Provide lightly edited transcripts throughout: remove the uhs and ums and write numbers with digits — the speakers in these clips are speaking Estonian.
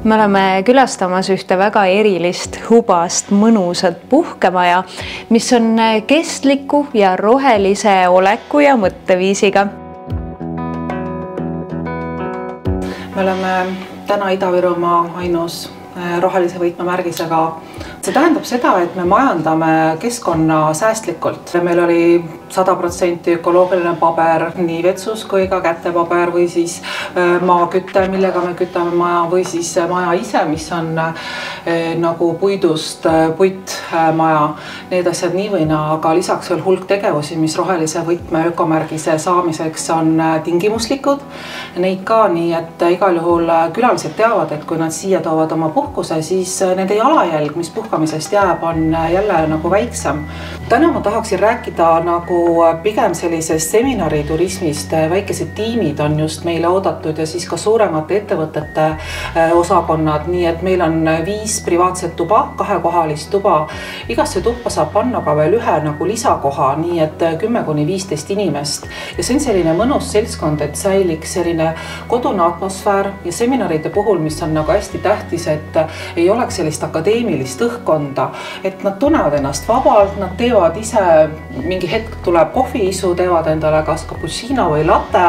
Me oleme külastamas ühte väga erilist, hubast, mõnusat puhkemaja, mis on kestliku ja rohelise oleku ja mõtteviisiga. Me oleme täna Ida-Virumaa ainus rohelise võtmemärgisega. See tähendab seda, et me majandame keskkonna säästlikult. Meil oli 100% ökoloogiline paber, nii vetsus kui ka kätepaber või siis maakütte, millega me kütame maja või siis maja ise, mis on nagu puidust puitmaja. Need asjad nii või naa, aga lisaks veel hulk tegevusi, mis rohelise võtme ökomärgise saamiseks on tingimuslikud. Neid ka nii, et igal juhul külalised teavad, et kui nad siia toovad oma puhkuse, siis nende jalajälg, mis puhkamisest jääb, on jälle nagu väiksem. Täna ma tahaksin rääkida nagu pigem sellisest seminariturismist. Väikesed tiimid on just meile oodatud ja siis ka suuremate ettevõtete osakonnad. Nii et meil on 5 privaatset tuba, 2-kohalist tuba. Igasse tuppa saab panna ka veel ühe nagu lisakoha, nii et 10–15 inimest. Ja see on selline mõnus seltskond, et säiliks selline kodune atmosfäär ja seminaride puhul, mis on nagu hästi tähtis, et ei oleks sellist akadeemilist õhkkonda, et nad tunnevad ennast vabalt, nad teevad ise mingi hetk tuleb kohviisu, teevad endale kas cappuccino või latte,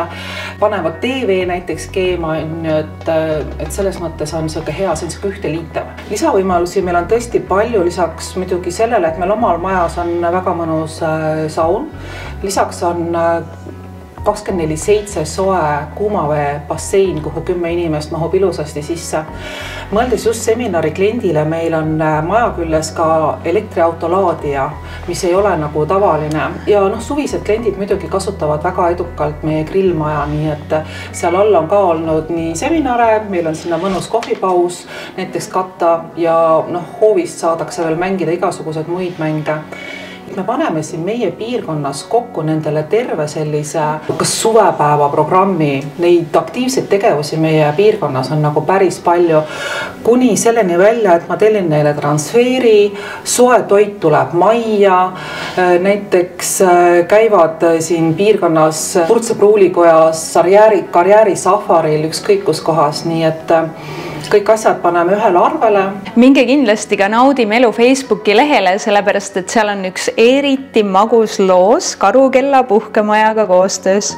panevad TV näiteks keema, et selles mõttes on see hea, see on ühteliitav. Lisavõimalusi meil on tõesti palju, lisaks muidugi sellele, et meil omal majas on väga mõnus saun. Lisaks on 24/7 soe kuumavee bassein, kuhu 10 inimest mahub ilusasti sisse. Mõeldes just seminari kliendile, meil on maja küljes ka elektriauto laadija, mis ei ole nagu tavaline. Ja suvised kliendid muidugi kasutavad väga edukalt meie grillmaja, nii et seal all on ka olnud nii seminare, meil on sinna mõnus kohvipaus näiteks katta ja hoovist saadakse veel mängida igasugused muid mänge. Me paneme siin meie piirkonnas kokku nendele terve sellise kas suvepäeva programmi. Neid aktiivseid tegevusi meie piirkonnas on nagu päris palju. Kuni selleni välja, et ma tellin neile transfeeri, soe toit tuleb majja. Näiteks käivad siin piirkonnas Purtse pruulikojas, karjääri safaril, ükskõik kus kohas, nii et kõik asjad paneme ühele arvele. Minge kindlasti ka Naudime elu Facebooki lehele, sellepärast et seal on üks eriti magus loos Karukella puhkemajaga koostöös.